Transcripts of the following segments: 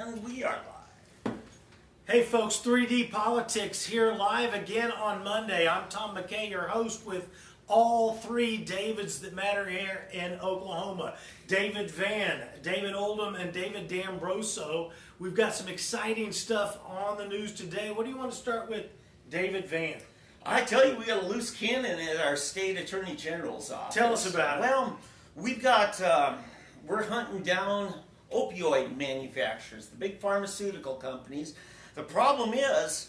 And we are live. Hey folks, 3D Politics here live again on Monday. I'm Tom McKay, your host with all three Davids that matter here in Oklahoma. David Van, David Oldham, and David D'Ambroso. We've got some exciting stuff on the news today. What do you want to start with, David Van? I tell you, we got a loose cannon at our state attorney general's office. Tell us about it. Well, we've got, we're hunting down opioid manufacturers, the big pharmaceutical companies. The problem is,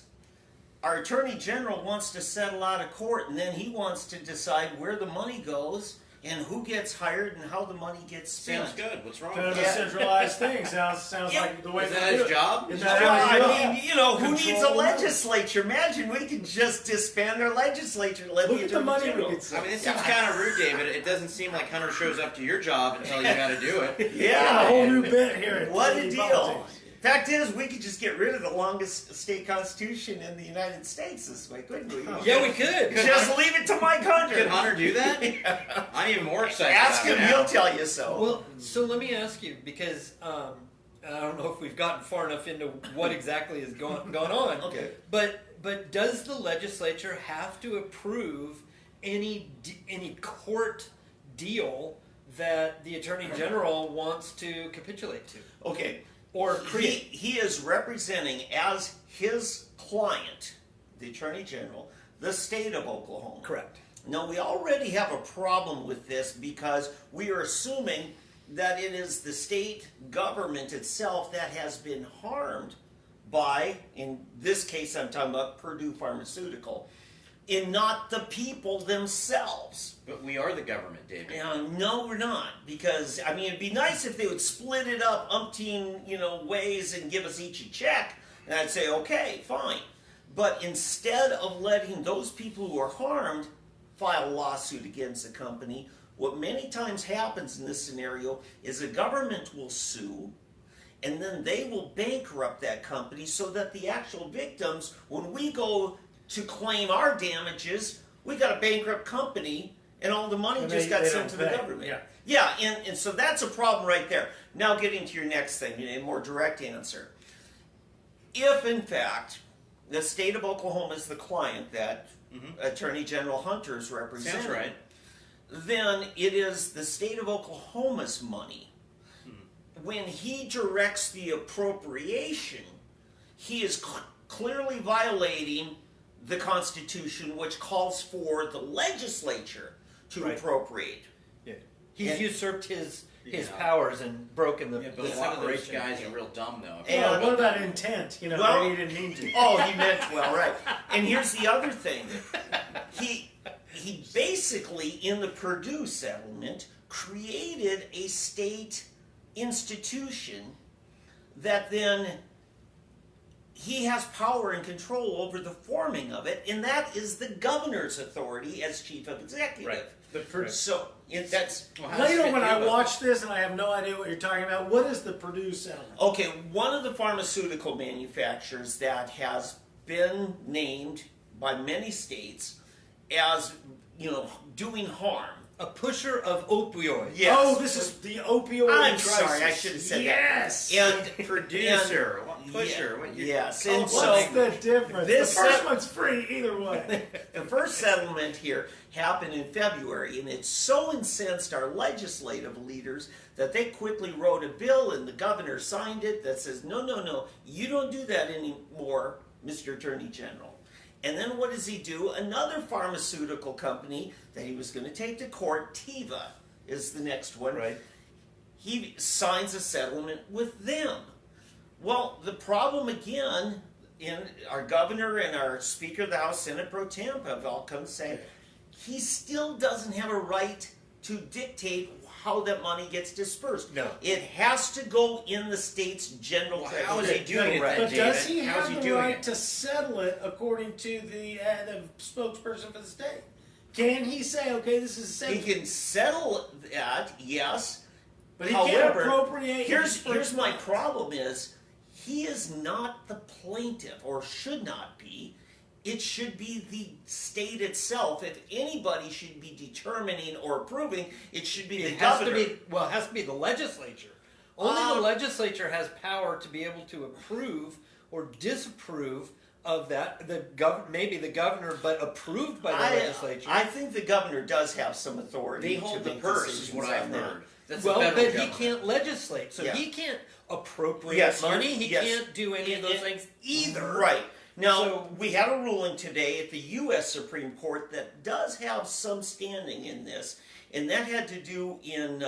our attorney general wants to settle out of court, and then he wants to decide where the money goes and who gets hired and how the money gets spent. Sounds good. What's wrong Kind with of a that? centralized thing. Sounds Yeah. like the way Is that they do his it. job? Is Is that that how I you do it? mean, you know, who needs a Control. legislature? Imagine we could just disband our legislature and let Look the at the attorney money we general. could save. I mean, this seems kind of rude, David. It doesn't seem like Hunter shows up to your job until you got to do it. Yeah, a whole new bit here. At What a 3D deal. Politics. Fact is, we could just get rid of the longest state constitution in the United States this way, couldn't we? Yeah, we could. Just leave it to Mike Hunter. Could Hunter do that? I'm even more excited. Ask about him, it he'll now. tell you so. Well, so let me ask you, because I don't know if we've gotten far enough into what exactly is going on. Okay. But does the legislature have to approve any court deal that the attorney general wants to capitulate to Okay. or create? He is representing as his client, the attorney general, the state of Oklahoma. Correct. Now, we already have a problem with this because we are assuming that it is the state government itself that has been harmed by, in this case I'm talking about Purdue Pharmaceutical, and not the people themselves. But we are the government, David. No, we're not, because, I mean, it'd be nice if they would split it up umpteen, ways and give us each a check, and I'd say, okay, fine. But instead of letting those people who are harmed file a lawsuit against the company, what many times happens in this scenario is the government will sue, and then they will bankrupt that company so that the actual victims, when we go to claim our damages, we got a bankrupt company, and all the money And just they got don't sent to the pay. government. Yeah. Yeah, and so that's a problem right there. Now getting to your next thing, a more direct answer. If, in fact, the state of Oklahoma is the client that Attorney General Hunter is representing, Sounds right. then it is the state of Oklahoma's money. When he directs the appropriation, he is clearly violating the Constitution, which calls for the legislature to Right. appropriate. Yeah. He's And- usurped his Yeah. powers and broken the, Yeah, the but some of those separation. guys are real dumb, though. And- Well, what about intent? Well- Maybe he didn't mean to. Oh, he meant well, right. And here's the other thing. He basically, in the Purdue settlement, created a state institution that then he has power and control over the forming of it, and that is the governor's authority as chief of executive. Right. So that's Well, how does Later, it when I feel about- watch this and I have no idea what you're talking about, what is the Purdue settlement? okay. One of the pharmaceutical manufacturers that has been named by many states as doing harm. A pusher of opioids. Yes. Oh, this is the opioid I'm crisis. sorry, I should have said yes. that. Yes. Producer, pusher. Yeah, What you- yes. Oh, And What's so the difference? this the first set- one's free either way. the first settlement here happened in February, and it so incensed our legislative leaders that they quickly wrote a bill, and the governor signed it that says, no, you don't do that anymore, Mr. Attorney General. And then what does he do? Another pharmaceutical company that he was going to take to court, Teva is the next one. Right. He signs a settlement with them. Well, the problem again, in our governor and our Speaker of the House, Senate Pro Tem, have all come to say, he still doesn't have a right to dictate how that money gets dispersed. No. It has to go in the state's general Well, treasury. how is he doing it Right. then, But does David? he How's have he the doing right it? to settle it according to the spokesperson for the state? Can he say, okay, this is He settled? can settle that, yes. But he can't However, appropriate. Here's my problem is, he is not the plaintiff, or should not be. It should be the state itself. If anybody should be determining or approving, it should be the It has governor. to be, well, it has to be the legislature Only the legislature has power to be able to approve or disapprove of that. Maybe the governor, but approved by the legislature. I think the governor does have some authority. They hold to the make purse, is decisions what on I've that. heard. That's well, the but federal he government. can't legislate, so Yeah. he can't appropriate Yes, money. He yes. can't do any of those things either. Right. Now, So- we had a ruling today at the U.S. Supreme Court that does have some standing in this, and that had to do in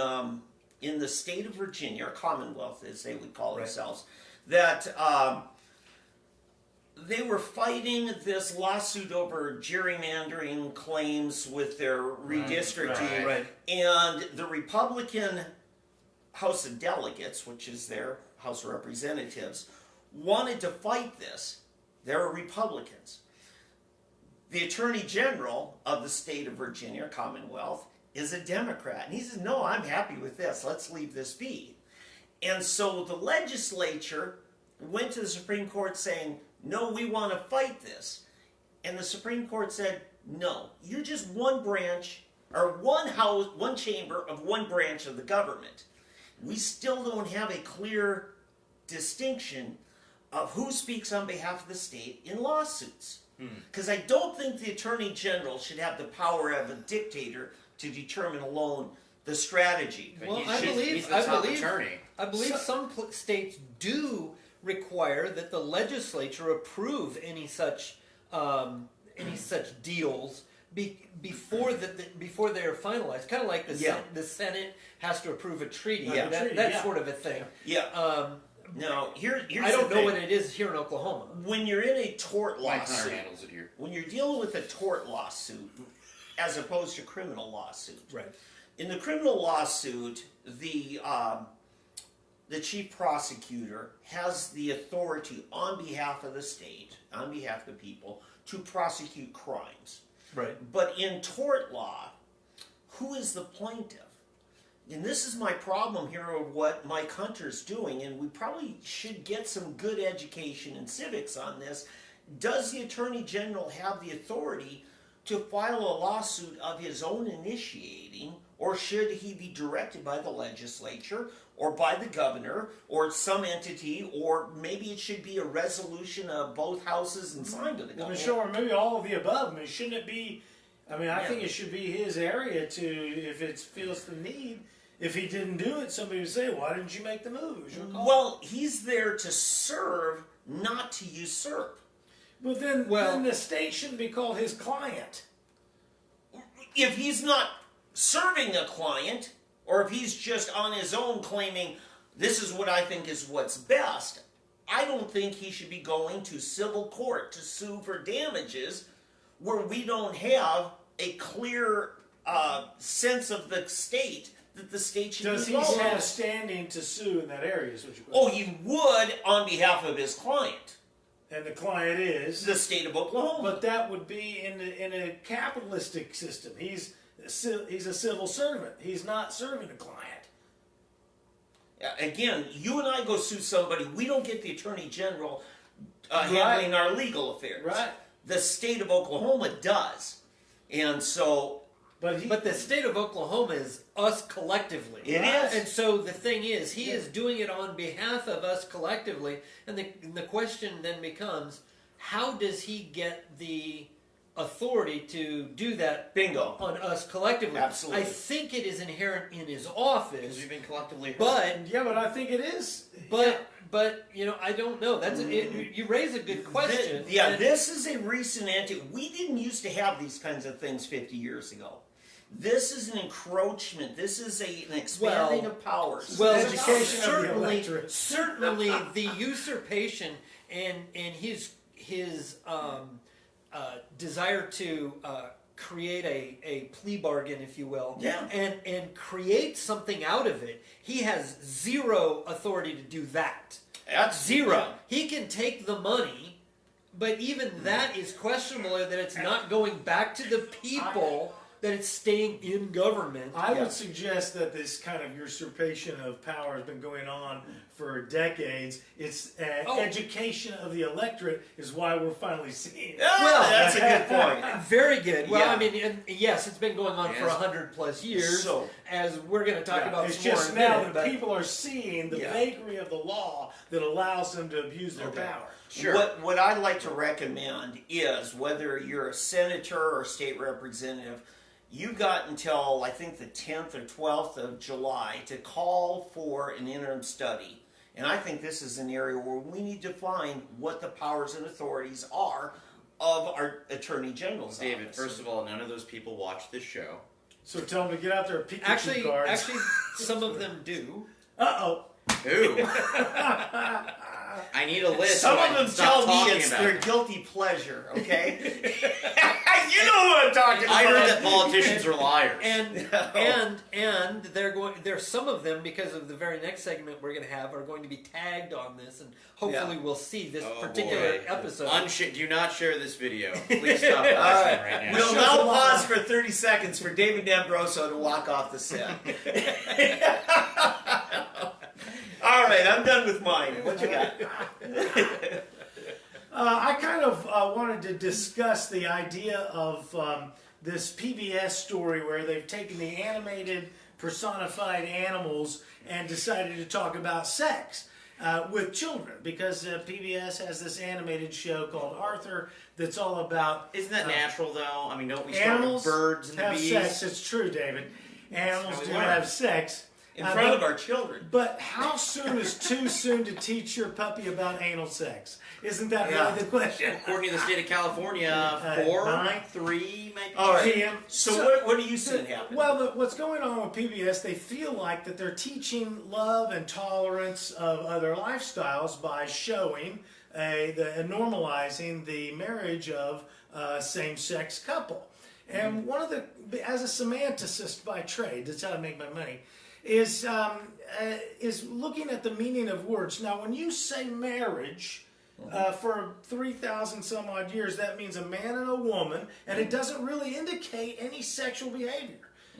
the state of Virginia, or Commonwealth as they would call Right. themselves, that they were fighting this lawsuit over gerrymandering claims with their redistricting, Right. and the Republican House of Delegates, which is their House of Representatives, wanted to fight this. They're Republicans. The Attorney General of the state of Virginia, Commonwealth, is a Democrat. And he says, no, I'm happy with this. Let's leave this be. And so the legislature went to the Supreme Court saying, no, we want to fight this. And the Supreme Court said, no, you're just one branch, or one house, one chamber of one branch of the government. We still don't have a clear distinction of who speaks on behalf of the state in lawsuits. Because I don't think the Attorney General should have the power of a dictator to determine alone the strategy. But Well, he's I believe- he's the I top believe- attorney. I believe some states do require that the legislature approve any such deals before they're finalized. Kind of like the Senate has to approve a treaty. Yeah. That sort of a thing. Yeah. Now, here's I don't the know thing. what it is here in Oklahoma. When you're in a tort Mike Hunter lawsuit, handles it here. when you're dealing with a tort lawsuit as opposed to criminal lawsuit, Right. in the criminal lawsuit, the chief prosecutor has the authority on behalf of the state, on behalf of the people, to prosecute crimes. Right. But in tort law, who is the plaintiff? And this is my problem here of what Mike Hunter's doing, and we probably should get some good education in civics on this. Does the Attorney General have the authority to file a lawsuit of his own initiating, or should he be directed by the legislature, or by the governor, or some entity, or maybe it should be a resolution of both houses and signed to the Well, governor? sure, maybe all of the above. I mean, shouldn't it be? I mean, I Yeah. think it should be his area to, if it feels the need. If he didn't do it, somebody would say, "Why didn't you make the move?" It was your call. Well, he's there to serve, not to usurp. But then the state shouldn't be called his client. If he's not serving a client, or if he's just on his own claiming, this is what I think is what's best, I don't think he should be going to civil court to sue for damages where we don't have a clear sense of the state that the state should Does be he involved. have standing to sue in that area? Is what your Oh, question. he would on behalf of his client, And the client is. the state of Oklahoma. But that would be in a capitalistic system. He's a civil servant. He's not serving a client. Again, you and I go sue somebody, we don't get the Attorney General handling our legal affairs. Right. The state of Oklahoma does. And so, But the state of Oklahoma is us collectively. It is. And so the thing is, he is doing it on behalf of us collectively. And the question then becomes, how does he get the authority to do that bingo. on us collectively? Absolutely. I think it is inherent in his Because office. we've been collectively hurt. But Yeah, but I think it is. But you know, I don't know. You raise a good question. And- This is a recent anti. We didn't used to have these kinds of things 50 years ago. This is an encroachment. This is an expanding of powers. Well, Education of the certainly, electorate. certainly, the usurpation and his desire to create a plea bargain, if you will, Yeah. and create something out of it. He has zero authority to do that. That's Zero. yeah. He can take the money, but even that is questionable. That it's not going back to the people that it's staying in government. I would suggest that this kind of usurpation of power has been going on for decades. It's education of the electorate is why we're finally seeing it. Well, that's a good point. Very good. Well, Yeah. I mean, and yes, it's been going on for 100+ years, So- as we're going to talk about It's some more just in a now minute, that but- people are seeing the Yeah. vagary of the law that allows them to abuse their power. Sure. What I'd like to recommend is whether you're a senator or a state representative, you've got until I think the 10th or 12th of July to call for an interim study. And I think this is an area where we need to find what the powers and authorities are of our Attorney General's David, office. first of all, none of those people watch this show. So tell them to get out their Pikachu Actually, cards. some of them do. Uh-oh. Ooh. I need a list. Some so I of can them stop tell me talking it's about their it. guilty pleasure, okay? You know what I'm talking about. I heard that politicians are liars. And they're going. There's some of them, because of the very next segment we're going to have, are going to be tagged on this, and hopefully we'll see this Oh, particular boy. episode. Do not share this video. Please stop watching right now. We'll now pause for 30 seconds for David D'Ambroso to walk off the set. All right, I'm done with mine. What you got? I kind of wanted to discuss the idea of this PBS story where they've taken the animated personified animals and decided to talk about sex with children, because PBS has this animated show called Arthur that's all about Isn't that natural, though? I mean, don't we start animals with birds and the have bees? sex. It's true, David. Animals how we do learn. have sex. In front of our children. But how soon is too soon to teach your puppy about anal sex? Isn't that really the question? According to the state of California, 4, 3, maybe. All right. PM. So what do you see happen? Well, what's going on with PBS, they feel like that they're teaching love and tolerance of other lifestyles by showing normalizing the marriage of a same-sex couple. And one of the, as a semanticist by trade, that's how I make my money, is looking at the meaning of words. Now, when you say marriage, for 3,000 some odd years, that means a man and a woman, and it doesn't really indicate any sexual behavior.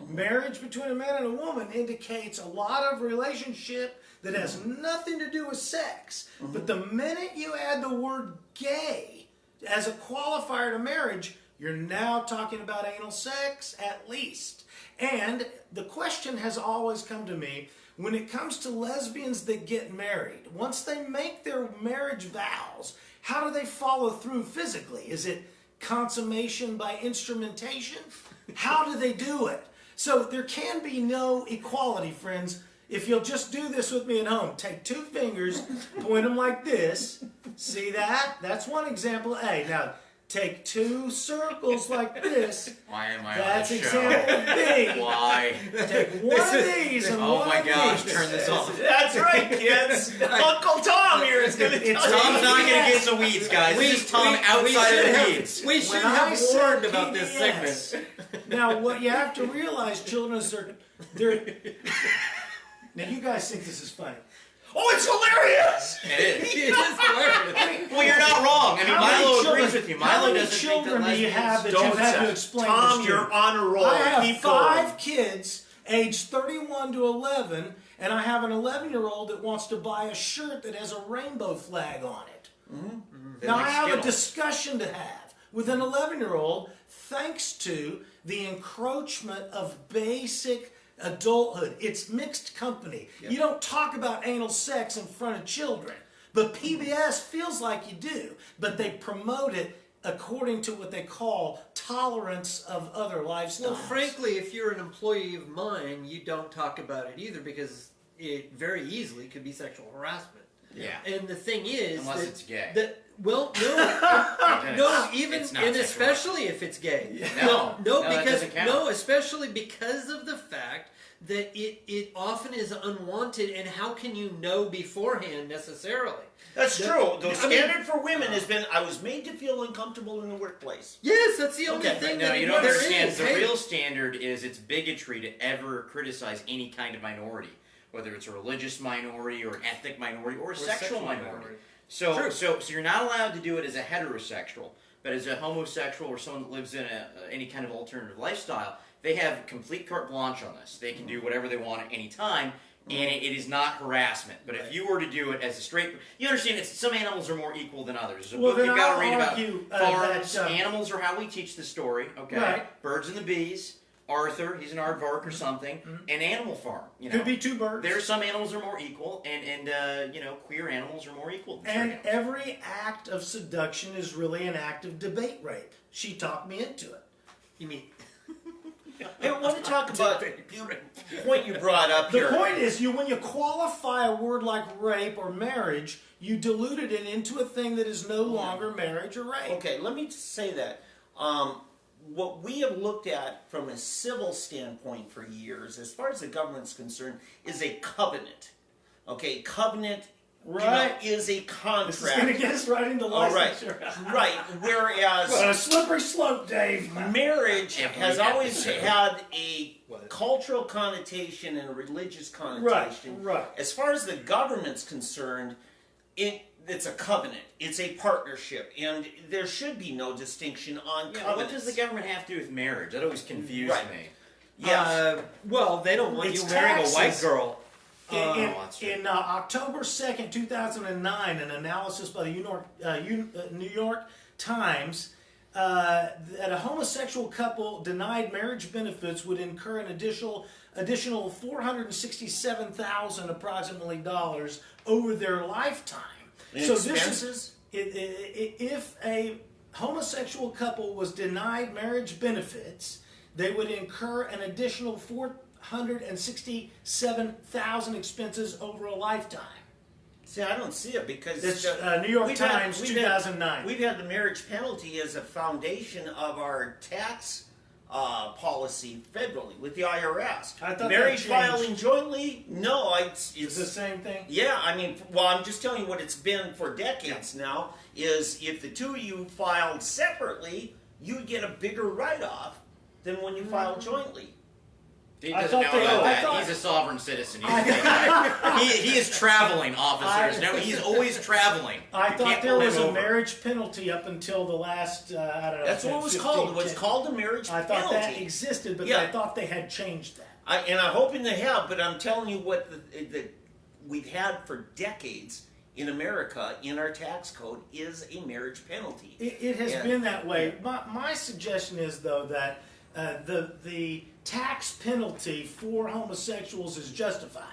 Marriage between a man and a woman indicates a lot of relationship that has nothing to do with sex. But the minute you add the word gay as a qualifier to marriage, you're now talking about anal sex, at least. And the question has always come to me, when it comes to lesbians that get married, once they make their marriage vows, how do they follow through physically? Is it consummation by instrumentation? How do they do it? So there can be no equality, friends. If you'll just do this with me at home, take 2 fingers, point them like this. See that? That's one example A. Now, take 2 circles like this. Why am I That's on the show? example B. Why? Take one of these and Oh one my of gosh, these. turn this off. That's right, kids. Uncle Tom here is going to It's tell Tom's you. not going to get the weeds, guys. This is Tom outside of the weeds. We should When I have said warned about this PBS, segment. Now, what you have to realize, children, is they're now you guys think this is funny. Oh, it's hilarious! It is. It is hilarious. Well, you're not wrong. I mean, How many Milo children- agrees with you. how Milo many doesn't think that children do you lesbians have that Don't you've had say- to explain Tom, this to? you're on a roll. I have Keep 5 going. kids, aged 31 to 11, and I have an 11-year-old that wants to buy a shirt that has a rainbow flag on it. Now, I like have a Skittles. discussion to have with an 11-year-old thanks to the encroachment of basic adulthood. It's mixed company. You don't talk about anal sex in front of children, but PBS feels like you do, but they promote it according to what they call tolerance of other lifestyles. Well, frankly, if you're an employee of mine, you don't talk about it either, because it very easily could be sexual harassment. Yeah. And the thing is, Unless that, it's gay. That, well, no, Then no, it's- even it's not and sexual. especially if it's gay. No, no, that because doesn't count. no, especially because of the fact that it often is unwanted, and how can you know beforehand necessarily? That's true. The I mean- standard for women has been, I was made to feel uncomfortable in the workplace. Yes, that's the only Okay, thing No, that you don't there understand. is. The Hey, real standard is it's bigotry to ever criticize any kind of minority, whether it's a religious minority or an ethnic minority or a sexual minority. True. So you're not allowed to do it as a heterosexual, but as a homosexual or someone that lives in any kind of alternative lifestyle, they have complete carte blanche on this. They can do whatever they want at any time, and it is not harassment. But if you were to do it as a straight, you understand, some animals are more equal than others. There's a book then you've got to read argue, about farms. that, Animals are how we teach the story. Okay, Right. Birds and the bees. Arthur, he's an aardvark or something. An Animal Farm. Could be two birds. There are some animals are more equal, and queer animals are more equal than And straight animals. every act of seduction is really an act of debate rape. She talked me into it. You mean I want to talk about the point you brought up The here. point is, when you qualify a word like rape or marriage, you diluted it into a thing that is no longer marriage or rape. Okay, let me just say that. What we have looked at from a civil standpoint for years, as far as the government's concerned, is a covenant. Okay, covenant Right. is a This is contract. going to get us right into All right, licensure. right. Whereas A slippery slope, Dave. marriage Yeah, has we have always to. had a What? cultural connotation and a religious connotation. Right. As far as the government's concerned, it's a covenant. It's a partnership, and there should be no distinction on Yeah, covenants. what does the government have to do with marriage? That always confused Right. me. Yes. well, they don't want It's you marrying taxes. a white girl. that's right. In October 2nd, 2009, an analysis by the New York Times that a homosexual couple denied marriage benefits would incur an additional $467,000 approximately dollars over their lifetime. In so expenses? if a homosexual couple was denied marriage benefits, they would incur an additional $467,000 expenses over a lifetime. See, I don't see it because It's New York we've Times, we've 2009. We've had the marriage penalty as a foundation of our tax policy federally with the IRS. I thought marriage that changed. filing jointly? No, it's It's the same thing. yeah. I mean, well, I'm just telling you what it's been for decades now. Is if the two of you filed separately, you would get a bigger write-off than when you filed jointly. He I doesn't know thought they- about I that. thought- He's a sovereign citizen. He is traveling, officers. No, he's always traveling. I You thought can't there pull him was a over. marriage penalty up until the last, I don't know. That's what it was 15, called. It was 10. called a marriage I penalty. thought that existed, but Yeah. I thought they had changed that. And I'm hoping they have, but I'm telling you what the we've had for decades in America in our tax code is a marriage penalty. It has Yeah. been that way. My suggestion is, though, that the tax penalty for homosexuals is justified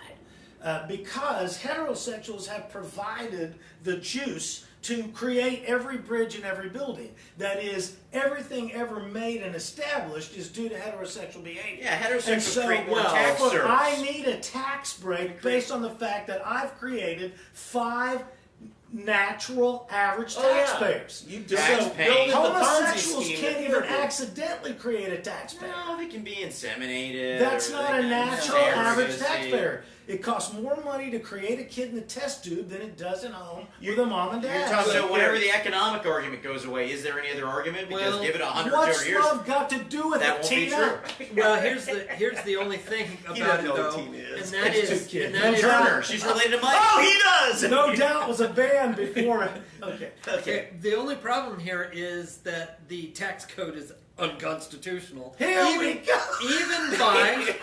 because heterosexuals have provided the juice to create every bridge and every building. That is, everything ever made and established is due to heterosexual behavior. Yeah, heterosexuals And so, create more tax look, service. I need a tax break based on the fact that I've created 5 natural average taxpayers. You Tax so paying. building the Ponzi Homosexuals scheme can't at even Fairview. accidentally create a taxpayer. No, they can be inseminated. That's or not they a can natural have average surrogacy. taxpayer. It costs more money to create a kid in the test tube than it does at home with a mom and dad. So whenever the economic argument goes away, is there any other argument? Because Well, give it 100 What's years, love got to do with that it, won't be Tina? true. Well, here's the only thing He about doesn't it know though, what Tina is. and that It's is, too kid. and that is Turner, she's related to Mike. Oh, he does. No doubt was a band before. Okay. Okay. The only problem here is that the tax code is unconstitutional. Here we go. Even by,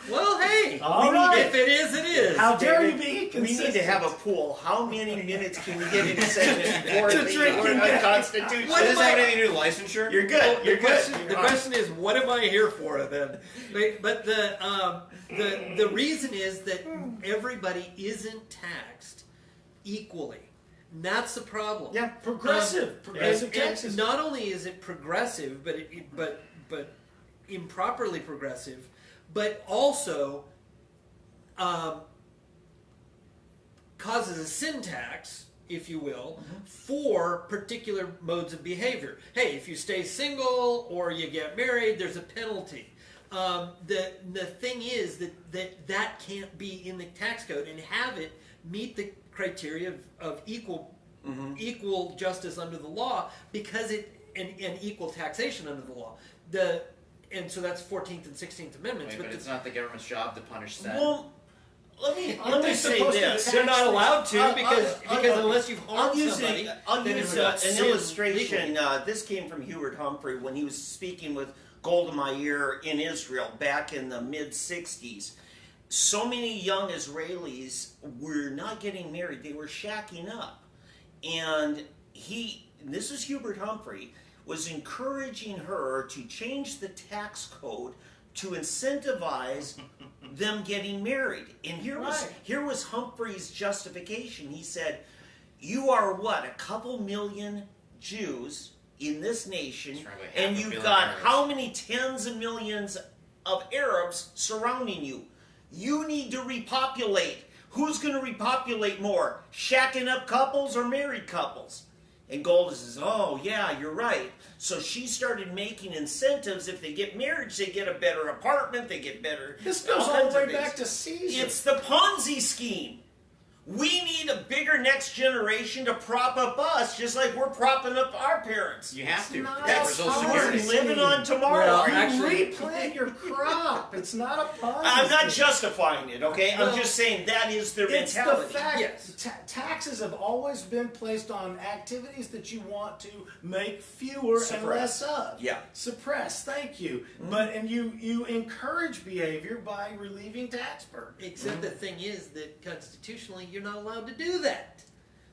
well, hey, All right. if it is, it is. How dare you David, be We consistent? need to have a pool. How many minutes can we get into segment before To the drink and get- Constitution? Does this have anything to do with licensure? You're good. You're the good. question, You're the fine. question is, what am I here for then? But the reason is that everybody isn't taxed equally. And that's the problem. Yeah, progressive And taxes. not only is it progressive, but but improperly progressive, but also causes a sin tax, if you will, for particular modes of behavior. Hey, if you stay single or you get married, there's a penalty. The thing is that can't be in the tax code and have it meet the criteria of equal justice under the law because and equal taxation under the law. And so that's 14th and 16th Amendments. But it's not the government's job to punish that. Well, let Aren't me they say supposed to this. tax They're not allowed to because I'll- unless you've harmed I'll somebody, use then it's an not sin illustration. legally. This came from Hubert Humphrey when he was speaking with Golda Meir in Israel back in the mid-60s. So many young Israelis were not getting married. They were shacking up. And this is Hubert Humphrey, was encouraging her to change the tax code to incentivize them getting married. And here was Humphrey's justification. He said, you are what, a couple million Jews in this nation, and you've got how many tens of millions of Arabs surrounding you. You need to repopulate. Who's going to repopulate more? Shacking up couples or married couples? And Golda says, oh, yeah, you're right. So she started making incentives. If they get married, they get a better apartment, they get better... This goes all the way back to Caesar. It's the Ponzi scheme. We need a bigger next generation to prop up us, just like we're propping up our parents. You have to. That's Social how we're Security. living on tomorrow. Well, You actually- replant your crop. It's not a Ponzi I'm not scheme. justifying it, okay? I'm just saying that is their It's the mentality. fact. Yes. Taxes have always been placed on activities that you want to make fewer and Suppress. less of. Yeah. Suppress. Thank you. And you encourage behavior by relieving tax burden. Except the thing is that constitutionally you're not allowed to do that.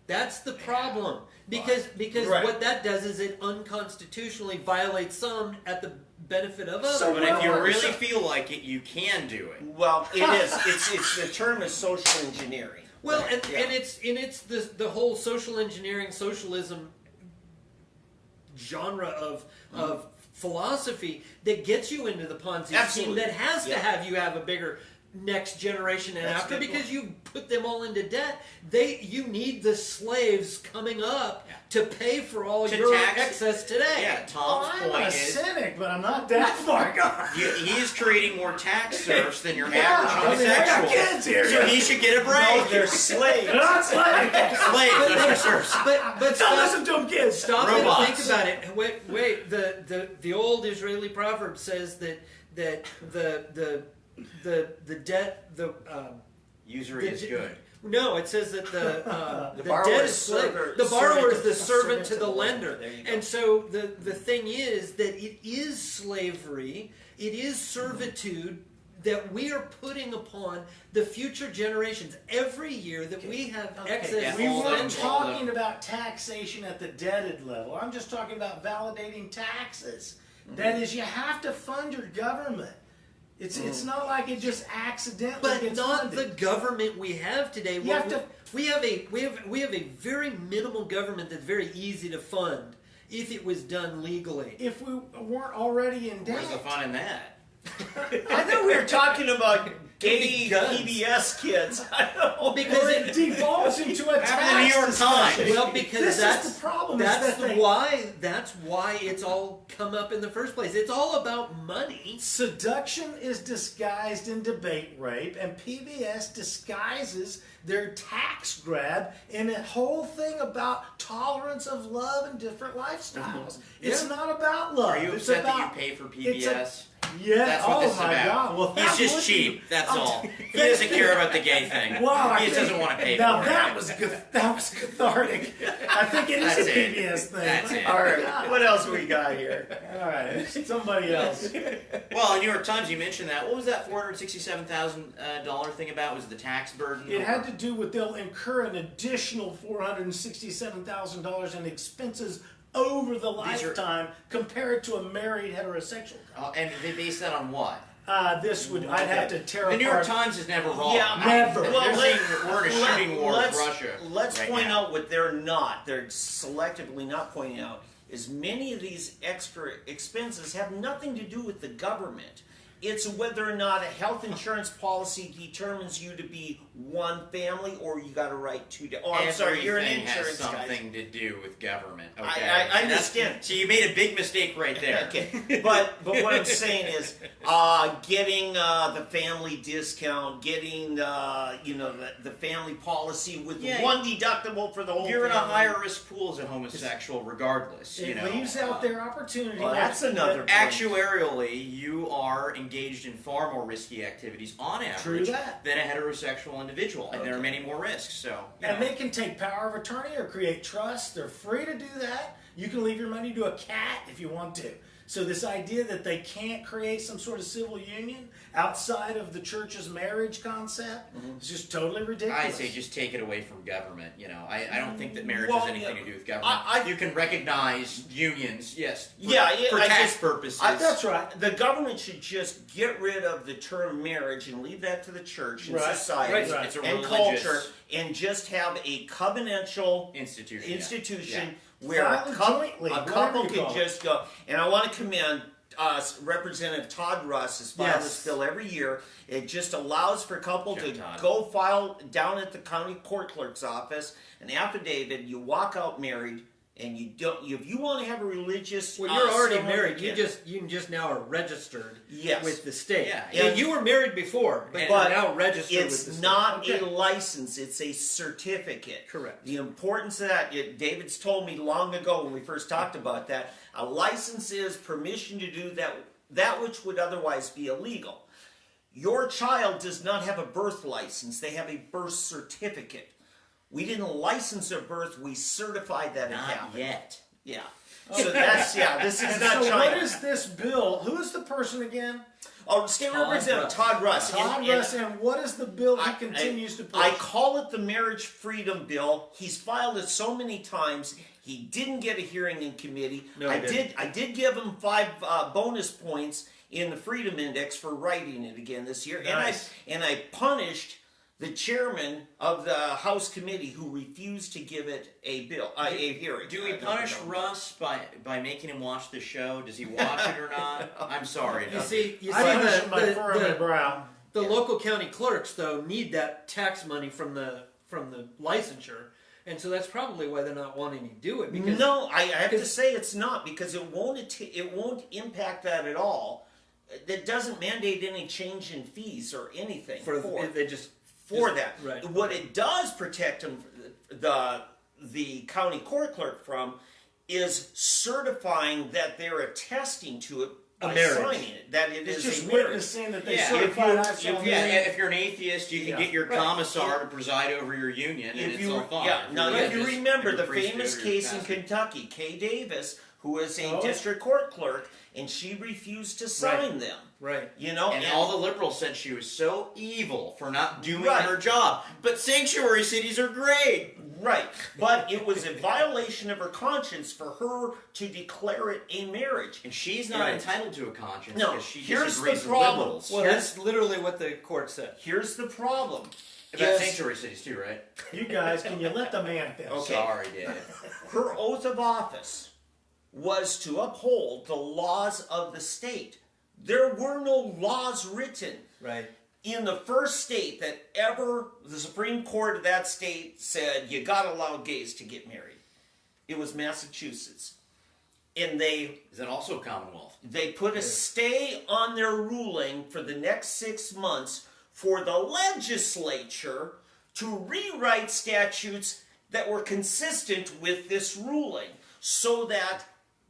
That's the problem. Because Right. what that does is it unconstitutionally violates some at the benefit of others. So But if you Well, really feel like it, you can do it. Well, it is. It's the term is social engineering. Well, Right. and, Yeah. and it's the whole social engineering, socialism genre of philosophy that gets you into the Ponzi scheme Absolutely. that has to Yeah. have you have a bigger next generation and That's a after good because point. you put them all into debt. You need the slaves coming up to pay for all To your tax- excess today. Yeah, Tom's I'm point a is cynic, but I'm not that far gone. he is creating more tax serfs than your Yeah, average I mean, I got homosexual. kids here. So he should get a break. No, they're slaves. They're not slaves. Slaves, they're serfs. But Don't stop, listen to them, kids. stop Robots. and think about it. Wait. The old Israeli proverb says that the debt Usury is good. No, it says that the borrower debt is is slave. server- The borrower is servant the to- servant to the servant lender. There you go. And so the thing is that it is slavery, it is servitude that we are putting upon the future generations every year that we have excess. Yeah, We all weren't them. talking about taxation at the debted level. I'm just talking about validating taxes. That is, you have to fund your government. It's not like it just accidentally But gets not the funded. government we have today. You have to- We have a very minimal government that's very easy to fund if it was done legally. If we weren't already in debt. Where's the fun in that? I thought we were talking about gay guns. PBS kids. I don't know. Because Or it devolves into a Happened tax in the New York Times. discussion. Well, because This is that's the problem, is That's that they- why it's all come up in the first place. It's all about money. Seduction is disguised in debate rape, and PBS disguises their tax grab in a whole thing about tolerance of love and different lifestyles. It's Yeah. not about love. Are you it's upset about, that you pay for it's PBS? Yeah. That's what oh this is my about. God. Well, He's that just would cheap. be- That's I'm- all. He doesn't care about the gay thing. Wow, he just doesn't want to pay now for that it. was good. That was cathartic. I think it is That's a it. PBS thing. That's it. All right, what else we got here? All right, somebody else. Well, in New York Times, you mentioned that. What was that $467,000 thing about? Was it the tax burden? It had to do with they'll incur an additional $467,000 in expenses over the These are- lifetime compared to a married heterosexual couple. And they based that on what? This would I'd have to tear The New York apart. Times is never wrong. Yeah, Never. They're Well, saying that we're in a shooting war with let's- Russia. Let's right point now. out what they're not. They're selectively not pointing out is many of these extra expenses have nothing to do with the government. It's whether or not a health insurance policy determines you to be one family or you got to write two. Oh, I'm sorry, you're an Everything insurance has guy. something to do with government. Okay, I And that's- understand. So you made a big mistake right there. Okay, but what I'm saying is, getting the family discount, getting the family policy with Yeah. one deductible for the whole. You're in a family. higher risk pool as a homosexual, regardless. It You know, leaves out their opportunity. Well, that's another point. Actuarially, you are engaged in far more risky activities on True average that. than a heterosexual individual, and there are many more risks. So, you And know. they can take power of attorney or create trust. They're free to do that. You can leave your money to a cat if you want to. So this idea that they can't create some sort of civil union outside of the church's marriage concept is just totally ridiculous. I say just take it away from government. I don't think that marriage Well, has anything yeah. to do with government. You can recognize unions, yes, for tax purposes. That's right. The government should just get rid of the term marriage and leave that to the church and Right. society Right. It's a and religious culture, and just have a covenantal institution. where Filed jointly, a whatever couple you can call it. just go. And I want to commend Representative Todd Russ has filed this bill every year. It just allows for a couple Sure, to Todd. go file down at the county court clerk's office an affidavit. You walk out married, and you don't. If you want to have a religious, Well, you're already ceremony, married. you You just now are registered Yes. with the state. Yeah. And you were married before, but But you're now registered with the It's state. not Okay. a license, it's a certificate. Correct. The importance of that, David's told me long ago when we first talked about that, a license is permission to do that which would otherwise be illegal. Your child does not have a birth license, they have a birth certificate. We didn't license a birth, we certified that it Not happened. yet. Yeah. So that's, this is And not so China. what is this bill? Who is the person again? Oh, State Representative Russ. Todd Russ. Todd And- Russ, and what is the bill he I- continues to push? I call it the Marriage Freedom Bill. He's filed it so many times. He didn't get a hearing in committee. No, he didn't. I did give him 5 bonus points in the Freedom Index for writing it again this year. Nice. And I punished the chairman of the House committee who refused to give it a hearing. Do we punish Russ by making him watch the show? Does he watch it or not? I'm sorry. You see I punish him by the, furrowing brow. the local county clerks though need that tax money from the licensure, and so that's probably why they're not wanting to do it. Because No, I have to say it's not, because it won't impact that at all. That doesn't mandate any change in fees or anything they just for that. right. What it does protect them, the county court clerk from, is certifying that they're attesting to it by marriage. signing it. That it It's is just a marriage. witnessing that they Yeah. certified If you're an atheist, you can Yeah. get your Right. commissar to preside over your union, and If it's you, all fine. yeah, now if you religious, remember you're a the priest famous or you're a case in pastor. Kentucky, Kay Davis, who is a Oh. district court clerk, and she refused to sign them. right. You know, And all the liberals said she was so evil for not doing Right. her job. But sanctuary cities are great. right, but it was a violation of her conscience for her to declare it a marriage. And she's not Right. entitled to a conscience No, because she here's the disagrees with problem. liberals. Well, that's literally what the court said. Here's the problem. About Yes, sanctuary cities too, right? You guys, can you let the man finish? Okay. Sorry, Dave. her oath of office was to uphold the laws of the state. There were no laws written. Right. In the first state that ever the Supreme Court of that state said you got to allow gays to get married, it was Massachusetts. And they Is that also a Commonwealth? put a stay on their ruling for the next 6 months for the legislature to rewrite statutes that were consistent with this ruling, so that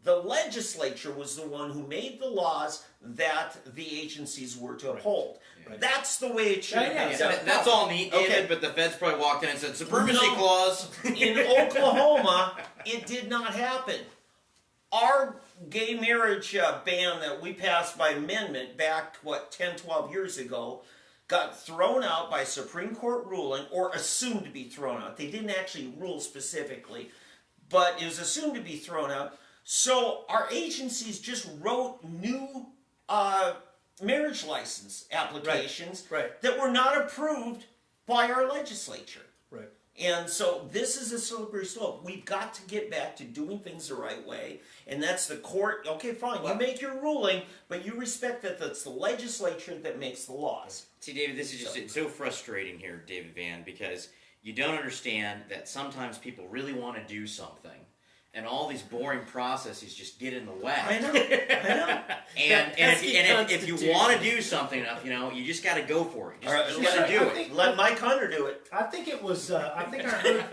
the legislature was the one who made the laws that the agencies were to uphold. Right. That's the way it should Yeah, yeah, be. yeah. That's all neat, David, Okay. but the feds probably walked in and said, supremacy No. clause. In Oklahoma, it did not happen. Our gay marriage ban that we passed by amendment back, 10, 12 years ago, got thrown out by Supreme Court ruling, or assumed to be thrown out. They didn't actually rule specifically, but it was assumed to be thrown out. So our agencies just wrote new marriage license applications Right. that were not approved by our legislature. Right. And so this is a slippery slope. We've got to get back to doing things the right way. And that's the court. Okay, fine. You make your ruling, but you respect that that's the legislature that makes the laws. See, David, this is just it's so frustrating here, David Van, because you don't understand that sometimes people really want to do something, and all these boring processes just get in the way. I know. I know. And pesky if you Constitution. want to do something enough, you just got to go for it. All right, You just got to do I it. think- Let Mike Hunter do it. I think it was. I think I heard.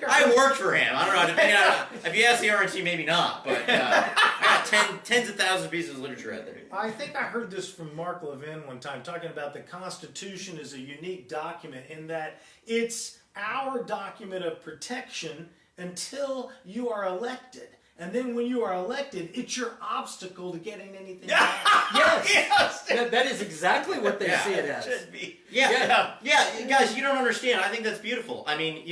I worked for him. I don't know. Depending on, if you ask the RNC, maybe not. But I got tens of thousands of pieces of literature out there. I think I heard this from Mark Levin one time, talking about the Constitution is a unique document in that it's our document of protection until you are elected. and then when you are elected, it's your obstacle to getting anything done. Yes. That is exactly what they see it as. Should be. Yeah, guys, you don't understand. I think that's beautiful. I mean,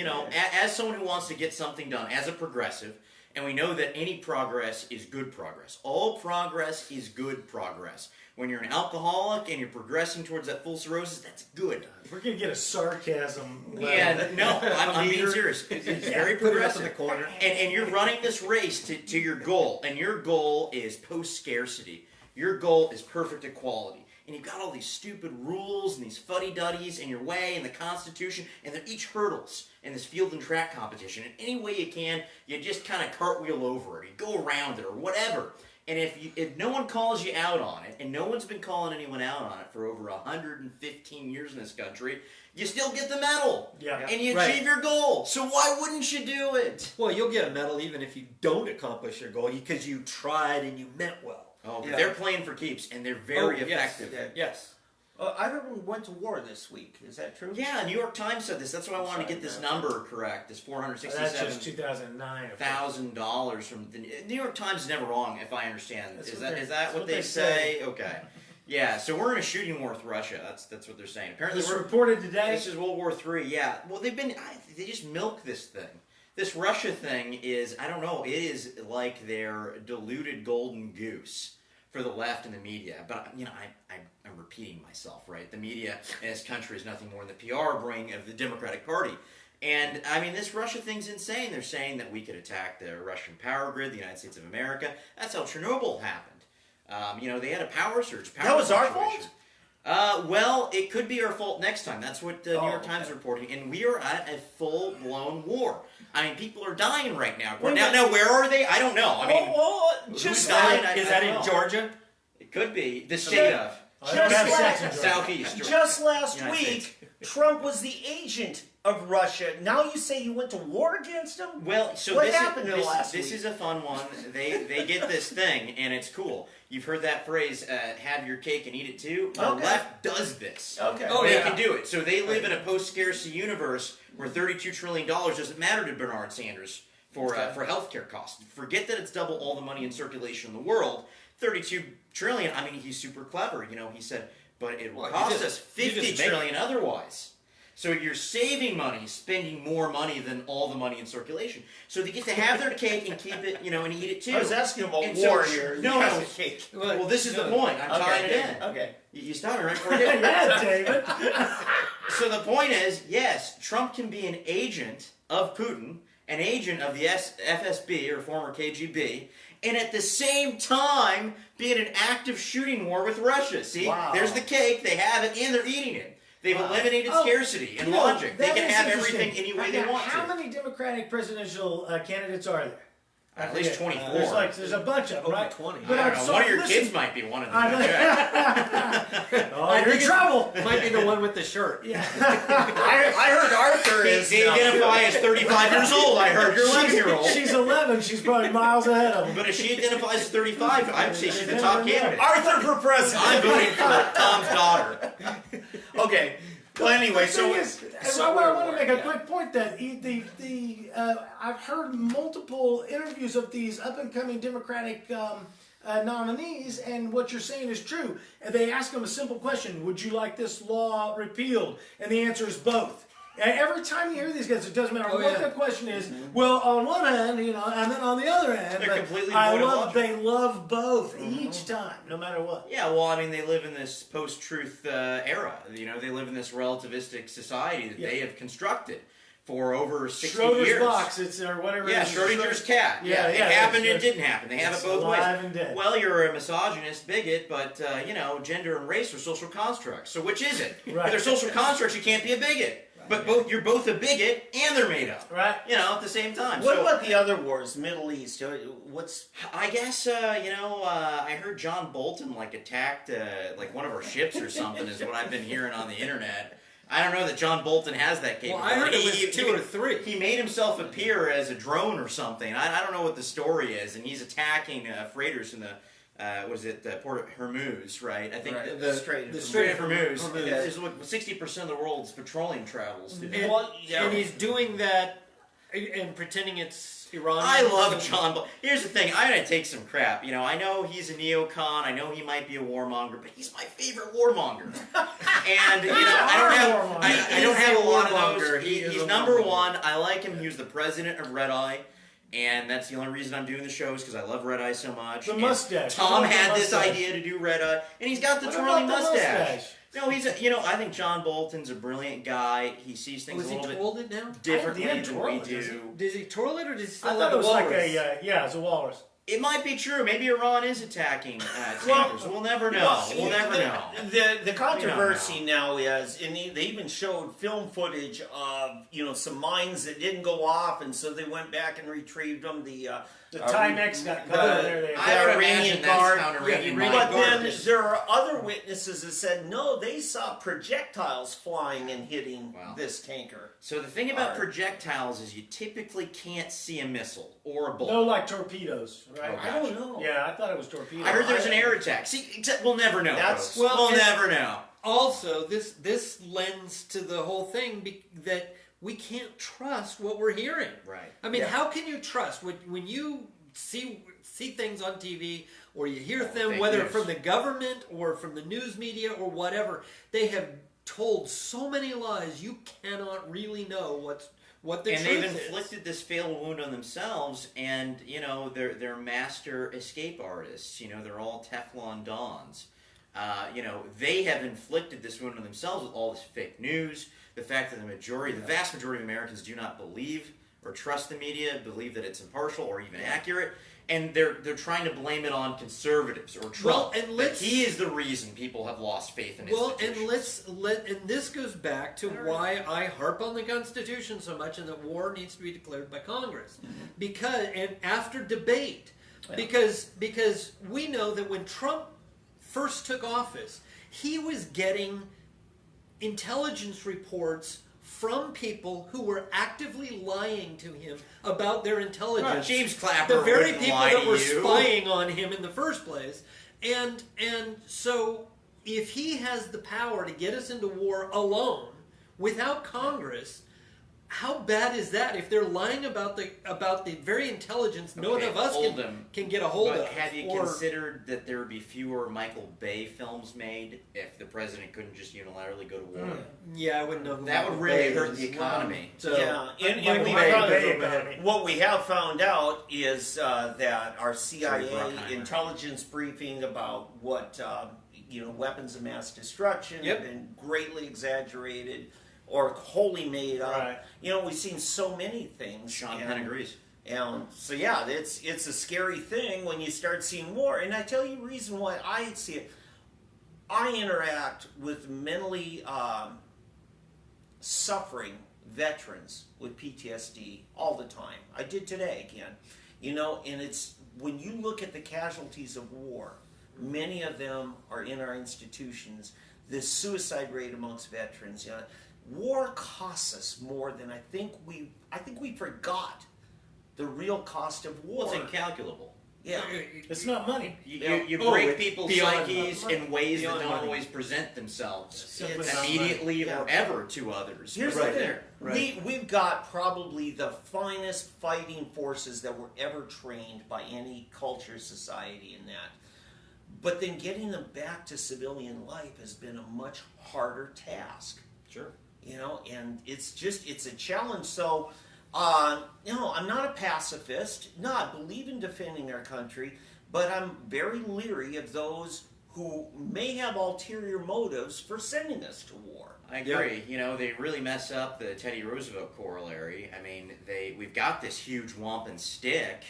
as someone who wants to get something done, as a progressive, and we know that any progress is good progress. All progress is good progress. When you're an alcoholic and you're progressing towards that full cirrhosis, that's good. We're going to get a sarcasm level. Yeah, no, I'm being serious. It's very Put it up in progressive. the corner. And you're running this race to your goal, and your goal is post-scarcity. Your goal is perfect equality. And you've got all these stupid rules and these fuddy-duddies in your way and the Constitution, and they're each hurdles in this field and track competition. And any way you can, you just kind of cartwheel over it. You go around it or whatever. And if no one calls you out on it, and no one's been calling anyone out on it for over 115 years in this country, you still get the medal. Yeah. And you Right. achieve your goal. So why wouldn't you do it? Well, you'll get a medal even if you don't accomplish your goal because you tried and you meant well. Oh, but Yeah. they're playing for keeps, and they're very yes. effective. Yeah. Yes. I heard we went to war this week. Is that true? Yeah, New York Times said this. That's why I wanted to get this number correct. This That's just $467,000 2009. from the New York Times is never wrong, if I understand. That's Is what that what they say. say? Okay. Yeah. So we're in a shooting war with Russia. That's what they're saying. Apparently, This we're reported today. This is World War III. Yeah. Well, they just milk this thing. This Russia thing is, I don't know. It is like their diluted golden goose for the left and the media. But I'm repeating myself, right? The media in this country is nothing more than the PR brain of the Democratic Party. And I mean, this Russia thing's insane. They're saying that we could attack the Russian power grid, the United States of America. That's how Chernobyl happened. They had a power surge. That was our situation. Well, it could be our fault next time. That's what the New York Times is reporting. And we are at a full-blown war. I mean, people are dying right now. Now, where are they? I don't know. I mean, just dying? Is that in Georgia? It could be. The state of. Southeast. Just last United week, States. Trump was the agent of Russia. Now you say you went to war against him? Well, so What this happened in the last this week? is a fun one. They get this thing, and it's cool. You've heard that phrase, have your cake and eat it too? The Okay. left does this. Okay. Oh, They yeah. can do it. So they live in a post-scarcity universe where $32 trillion doesn't matter to Bernard Sanders for healthcare costs. Forget that it's double all the money in circulation in the world. $32 trillion. I mean, he's super clever. He said, but it will Well, cost you just- us you $50 just make trillion otherwise. So you're saving money, spending more money than all the money in circulation. So they get to have their cake and keep it, and eat it too. I was asking about And war so- here. No, You no. guys are cake. Well, this is the point. I'm tying it in. Okay. You stopped me right before I did. Yeah, David. So the point is, yes, Trump can be an agent of Putin, an agent of the FSB, or former KGB, and at the same time be in an active shooting war with Russia. See, Wow. there's the cake, they have it, and they're eating it. They've eliminated scarcity and You know, logic. They that can is have interesting. everything any way they Now, want How to. many Democratic presidential candidates are there? At least 24. There's a bunch of them, Over right? 20. But I I'm don't know. so- One of your listen, kids might be one of them. I- Yeah. Oh, I you're in think trouble. It might be the one with the shirt. Yeah. I heard Arthur is. They identify as 35 years old. I heard you're 11-year-old. She's 11. She's probably miles ahead of him. But if she identifies as 35, I would say she's the top candidate. Arthur for president. I'm voting for Tom's daughter. Okay. Well, anyway, so I want to make a quick point that I've heard multiple interviews of these up and coming Democratic nominees, and what you're saying is true. And they ask them a simple question: would you like this law repealed? And the answer is both. And every time you hear these guys, it doesn't matter Oh, what yeah. the question is. Well, on one hand, and then on the other hand, They're but completely void of logic. they love both each time, no matter what. Yeah, well, I mean, they live in this post-truth era. They live in this relativistic society that they have constructed for over 60 Schrodinger's years. box, or whatever. Yeah, it is. Schrodinger's cat. Yeah, it yeah, happened, it's- it didn't happen. They have it it's both alive ways. and dead. Well, you're a misogynist bigot, but, gender and race are social constructs. So which is it? Right. If they're social constructs, you can't be a biget. But you're both a bigot and they're made up. Right. At the same time. what So, about the other wars, Middle East? What's I guess, I heard John Bolton, attacked, one of our ships or something is what I've been hearing on the internet. I don't know that John Bolton has that Well, capability. I heard it was 2 or 3. He made himself appear as a drone or something. I don't know what the story is, and he's attacking freighters in the Port of Hormuz, right? I think Right. the Strait of Strait of Hormuz. Hormuz is what 60% of the world's petroleum travels through. And, Well, yeah. and he's doing that And pretending it's Iran. I love John Bolton. Here's the thing, I'm gonna take some crap. You know, I know he's a neocon, I know he might be a warmonger, but he's my favorite warmonger. And you know, I don't have a lot of those. He's number one. I like him. He was the president of Red Eye. And that's the only reason I'm doing the shows, because I love Red Eye so much. The mustache. Tom had this idea to do Red Eye, and he's got the twirling mustache. No, I think John Bolton's a brilliant guy. He sees things a little bit twirled it now? differently than we do. Does he twirl it, or does he still I thought have it was walrus? like it's a walrus. It might be true. Maybe Iran is attacking tankers. We'll never know. We'll never know. The controversy now is, and they even showed film footage of some mines that didn't go off, and so they went back and retrieved them. The Timex got caught there. I would imagine that's counter-Iranian. But then there are other witnesses that said no, they saw projectiles flying and hitting this tanker. So the thing about projectiles is you typically can't see a missile or a bullet. No, like torpedoes, right? I don't know. Yeah, I thought it was torpedoes. I heard there's an air attack. See, except we'll never know. That's- folks. We'll never know. Also, this lends to the whole thing that we can't trust what we're hearing. Right. I mean, how can you trust when you see things on TV or you hear them, whether news. from the government or from the news media or whatever? They have told so many lies. You cannot really know what the truth is. And they've inflicted this fatal wound on themselves, and they're master escape artists. They're all Teflon Dons. They have inflicted this wound on themselves with all this fake news. The fact that the vast majority of Americans do not believe or trust the media, believe that it's impartial or even accurate, and they're trying to blame it on conservatives or Trump. That he is the reason people have lost faith in institutions. And this goes back to why I harp on the Constitution so much, and that war needs to be declared by Congress, and after debate, because we know that when Trump first took office, he was getting intelligence reports from people who were actively lying to him about their intelligence. Right. James Clapper, the very wouldn't people lie that to were you. spying on him in the first place. And so if he has the power to get us into war alone, without Congress, how bad is that? If they're lying about the very intelligence none of us can get a hold of. Have you considered that there would be fewer Michael Bay films made if the president couldn't just unilaterally go to war? Yeah, I wouldn't know who that would really hurt the economy. What we have found out is that our CIA intelligence briefing about what weapons of mass destruction have been greatly exaggerated or wholly made up. Right. We've seen so many things. Sean Penn agrees. And so it's a scary thing when you start seeing war. And I tell you the reason why I see it. I interact with mentally suffering veterans with PTSD all the time. I did today again. And it's when you look at the casualties of war, many of them are in our institutions. The suicide rate amongst veterans, war costs us more than I think we forgot the real cost of war. Well, it's incalculable. Yeah. It's not money. You break people's psyches in ways that don't always present themselves immediately or ever to others. Here's the thing. We've got probably the finest fighting forces that were ever trained by any culture, society in that. But then getting them back to civilian life has been a much harder task. Sure. And it's a challenge. So, I'm not a pacifist. No, I believe in defending our country, but I'm very leery of those who may have ulterior motives for sending us to war. I agree. They really mess up the Teddy Roosevelt corollary. I mean, we've got this huge wampum stick,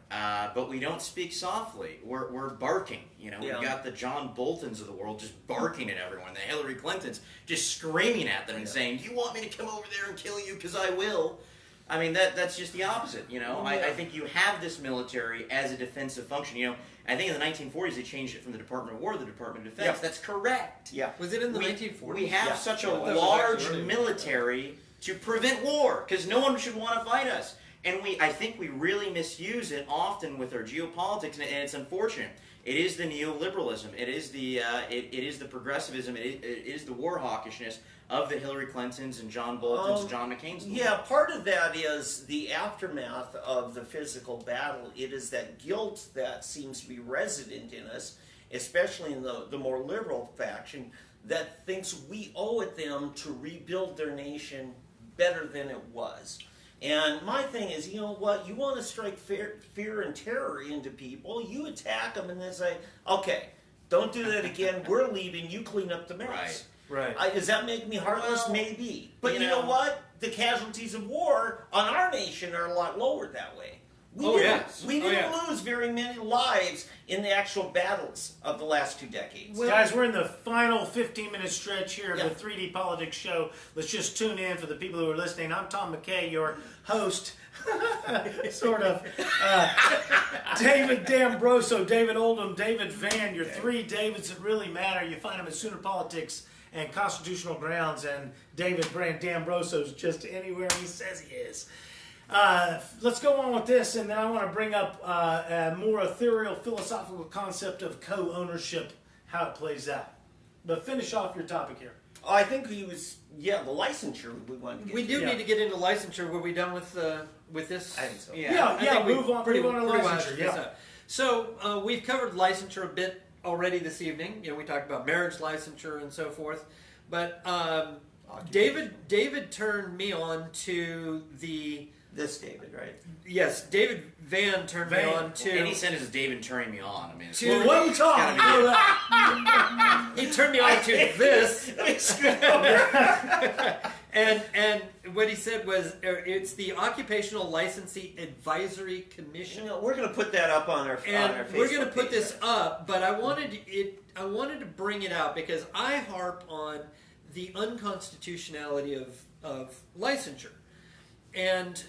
but we don't speak softly. We're barking. We've got the John Boltons of the world just barking at everyone. The Hillary Clintons just screaming at them and saying, "Do you want me to come over there and kill you? Because I will." I mean, that's just the opposite. I think you have this military as a defensive function. I think in the 1940s they changed it from the Department of War to the Department of Defense. That's correct. Yeah. Was it in the 1940s? We have such a large military to prevent war because no one should want to fight us. And I think we really misuse it often with our geopolitics, and it's unfortunate. It is the neoliberalism. It is the it is the progressivism. It is the war hawkishness of the Hillary Clintons and John Boltons and John McCain's. Yeah, part of that is the aftermath of the physical battle. It is that guilt that seems to be resident in us, especially in the more liberal faction, that thinks we owe it them to rebuild their nation better than it was. And my thing is, you know what? You want to strike fear and terror into people, you attack them and then say, okay, don't do that again. We're leaving. You clean up the mess. Right. Does that make me heartless? Well, maybe. But you know what? The casualties of war on our nation are a lot lower that way. We didn't lose very many lives in the actual battles of the last 2 decades. Well, guys, we're in the final 15-minute stretch here of Yeah. the 3D Politics Show. Let's just tune in for the people who are listening. I'm Tom McKay, your host, sort of. David D'Ambroso, David Oldham, David Van, your 3 Davids that really matter. You find them at Sooner Politics and Constitutional Grounds, and David Brand D'Ambroso is just anywhere he says he is. Let's go on with this, and then I want to bring up a more ethereal philosophical concept of co-ownership, how it plays out. But finish off your topic here. I think he was, the licensure we wanted to get We to. do need to get into licensure. Were we done with this? I think so. Yeah, I think move on to pretty licensure, much yeah. this up. So we've covered licensure a bit already this evening. You know, we talked about marriage licensure and so forth. But David turned me on to the... This David, right? Yes, David Van turned me on to... Any sentence is David turning me on. I mean, it's To- What are you talking about? He turned me on to this. And what he said was, it's the Occupational Licensee Advisory Commission. You know, we're going to put that up on our And Facebook we're going to put page. this up, but I wanted to bring it out because I harp on the unconstitutionality of licensure, and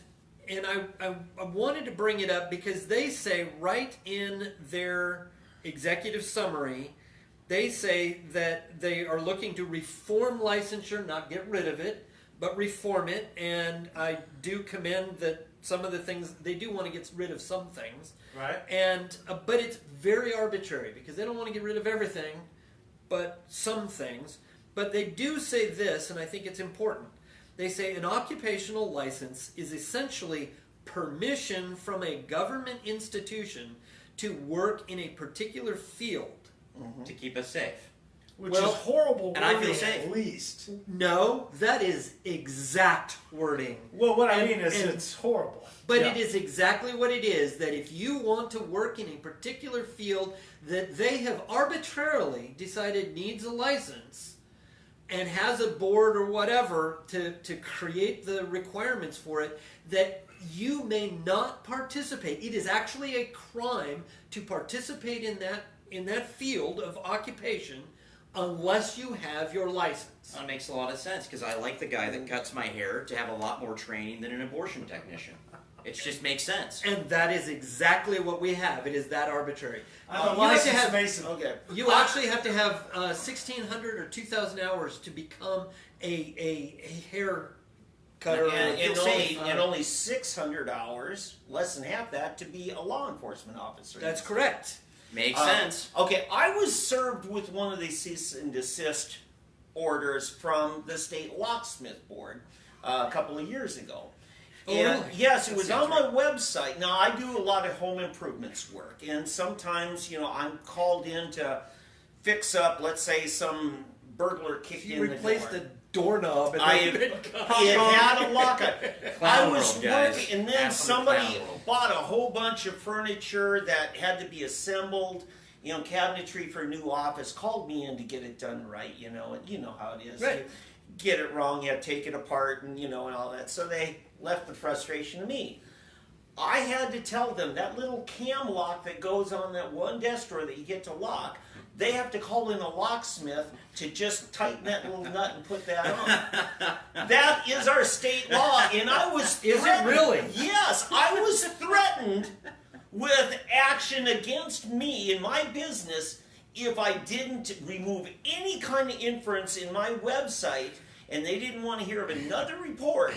I wanted to bring it up because they say right in their executive summary, they say that they are looking to reform licensure, not get rid of it, but reform it. And I do commend that some of the things, they do want to get rid of some things. Right. And but it's very arbitrary because they don't want to get rid of everything, but some things. But they do say this, and I think it's important. They say an occupational license is essentially permission from a government institution to work in a particular field. to keep us safe. Which Well, is horrible and I feel wording, safe. at least. No, that is exact wording. Well, what I And- mean is and- it's horrible. But Yeah. it is exactly what it is, that if you want to work in a particular field that they have arbitrarily decided needs a license and has a board or whatever to create the requirements for it, that you may not participate. It is actually a crime to participate in that field of occupation unless you have your license. That makes a lot of sense because I like the guy that cuts my hair to have a lot more training than an abortion technician. It just makes sense. And that is exactly what we have. It is that arbitrary. I'm a You have to licensed have- Mason. Okay. You actually have to have 1,600 or 2,000 hours to become a hair cutter. And only 600 hours, less than half that, to be a law enforcement officer. That's correct. Makes sense. Okay, I was served with one of these cease and desist orders from the state locksmith board a couple of years ago. Oh, And really? yes, it was on my website. Now, I do a lot of home improvements work, and sometimes, I'm called in to fix up, let's say, some burglar kicked You in replaced the a door. doorknob. And It had a lock on it. I Clown was world, guys. working, and then Welcome to somebody clown world. bought a whole bunch of furniture that had to be assembled. Cabinetry for a new office. Called me in to get it done right. And you know how it is. Right. You get it wrong, you have to take it apart, and and all that. So they left the frustration to me. I had to tell them that little cam lock that goes on that one desk drawer that you get to lock, they have to call in a locksmith to just tighten that little nut and put that on. That is our state law, and I was Is it threatened. really? Yes, I was threatened with action against me in my business if I didn't remove any kind of inference in my website. And they didn't want to hear of another report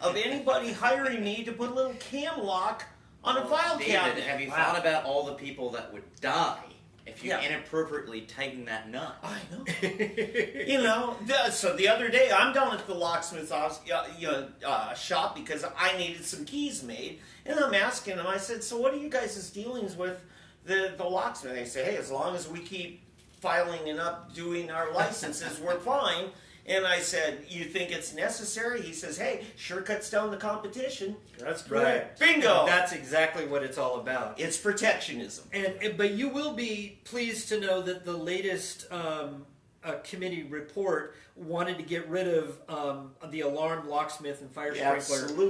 of anybody hiring me to put a little cam lock on a file David, cabinet. have you thought about all the people that would die if you inappropriately tighten that nut. I know. So the other day, I'm down at the locksmith shop because I needed some keys made, and I'm asking them. I said, "So what are you guys' dealings with the locksmith?" They say, "Hey, as long as we keep filing and doing our licenses, we're fine." And I said, "You think it's necessary?" He says, "Hey, sure cuts down the competition." That's correct. Bingo. That's exactly what it's all about. It's protectionism. But you will be pleased to know that the latest committee report wanted to get rid of the alarm locksmith and fire sprinkler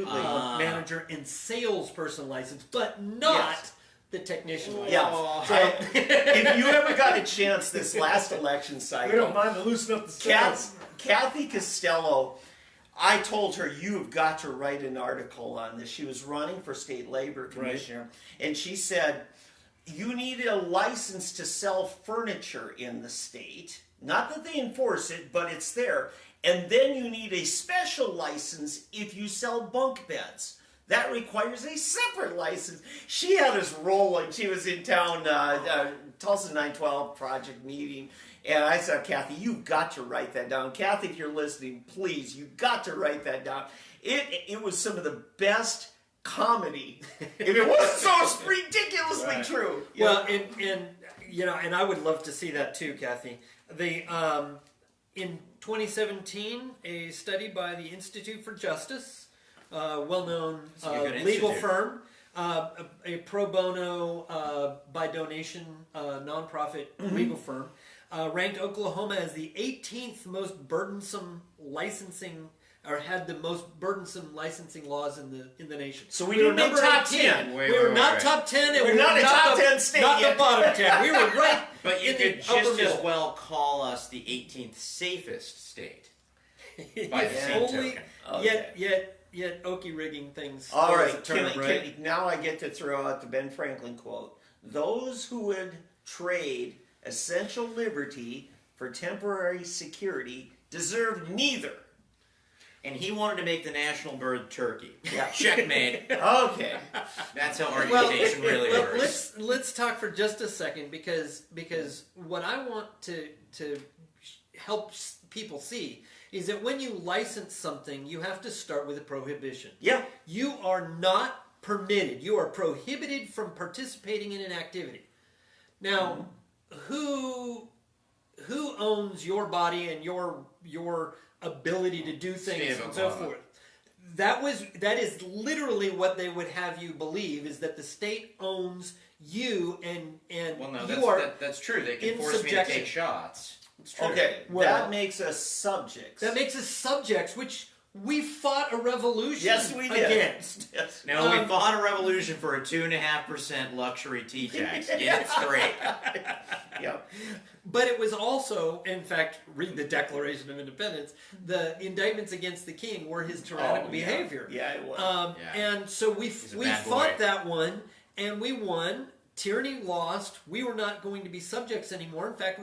manager and salesperson license, but not the technician license. Yeah. If you ever got a chance this last election cycle, We don't mind to loosen up the stats. Kathy Costello, I told her, "You've got to write an article on this." She was running for state labor commissioner, and she said, "You need a license to sell furniture in the state. Not that they enforce it, but it's there. And then you need a special license if you sell bunk beds. That requires a separate license." She had us rolling. She was in town, Tulsa 912 project meeting. And I said, "Kathy, you've got to write that down. Kathy, if you're listening, please, you've got to write that down." It was some of the best comedy. If it wasn't so ridiculously true. Well, and I would love to see that too, Kathy. In 2017, a study by the Institute for Justice, well-known legal firm, a pro bono by donation nonprofit legal firm, ranked Oklahoma as the 18th most burdensome licensing, or had the most burdensome licensing laws in the nation. So we were number top 18. 10. We were not top 10, and we're not a top 10 state not yet. the bottom 10. We were right. But you in could the just upper as middle. well call us the 18th safest state. By the same token. Yet Okie rigging things. All right, as a term, right? now I get to throw out the Ben Franklin quote. "Those who would trade essential liberty for temporary security deserve neither." And he wanted to make the national bird turkey. Yeah. Checkmate. Okay. That's how argumentation really works. Let's talk for just a second because what I want to help people see is that when you license something, you have to start with a prohibition. Yeah. You are not permitted. You are prohibited from participating in an activity. Now, who owns your body and your ability to do things and so forth? That is literally what they would have you believe, is that the state owns you and that's true. They can force me to take shots. It's true. Okay, Well, that makes us subjects. That makes us subjects, which we fought a revolution Yes, we did. against. Yes. No, we fought a revolution for a 2.5% luxury tea tax. Get it straight. Yep. But it was also, in fact, read the Declaration of Independence, the indictments against the king were his tyrannical behavior. Yeah, it was. And so we bad fought boy. that one, and we won. Tyranny lost. We were not going to be subjects anymore. In fact,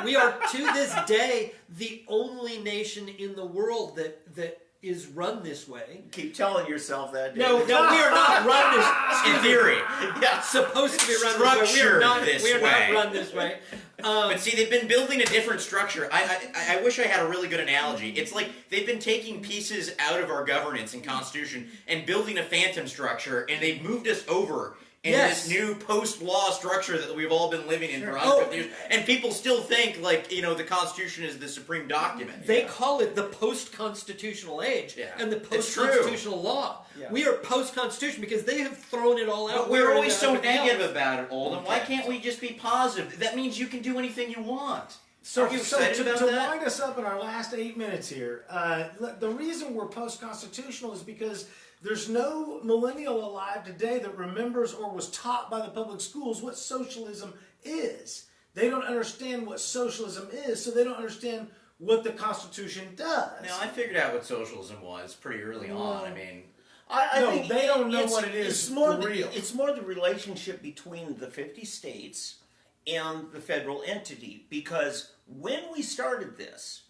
we are to this day the only nation in the world that is run this way. Keep telling yourself that. No, we are not run this. In theory. Yeah. Supposed to be run this way. We are not way. run this way. But see, they've been building a different structure. I wish I had a really good analogy. It's like they've been taking pieces out of our governance and constitution and building a phantom structure, and they've moved us over in this new post-law structure that we've all been living in for 150 years. And people still think, like, the Constitution is the supreme document. They call it the post-constitutional age and the It's true. post-constitutional law. Yeah. We are post-constitution because they have thrown it all out. But we're always so negative about it, Olden. Why can't we just be positive? That means you can do anything you want. So, Are you excited to about that? wind us up in our last 8 minutes here, the reason we're post-constitutional is because there's no millennial alive today that remembers or was taught by the public schools what socialism is. They don't understand what socialism is, so they don't understand what the Constitution does. Now, I figured out what socialism was pretty early on. I mean, I No, think they don't know what it is It's more for real. It's more the relationship between the 50 states and the federal entity. Because when we started this,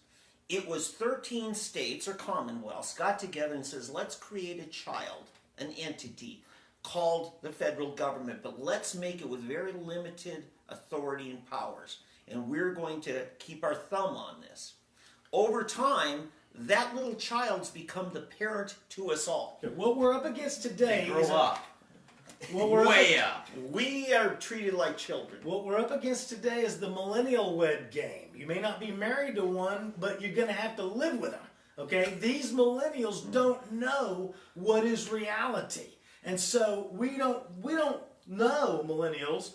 it was 13 states or commonwealths got together and says, let's create a child, an entity. called the federal government, but let's make it with very limited authority and powers. And we're going to keep our thumb on this. Over time, that little child's become the parent to us all. What we're up against today Grow is up. Way up. We are treated like children. What we're up against today is the millennial wed game. You may not be married to one, but you're going to have to live with them. Okay? These millennials don't know what is reality. And so we don't know, millennials,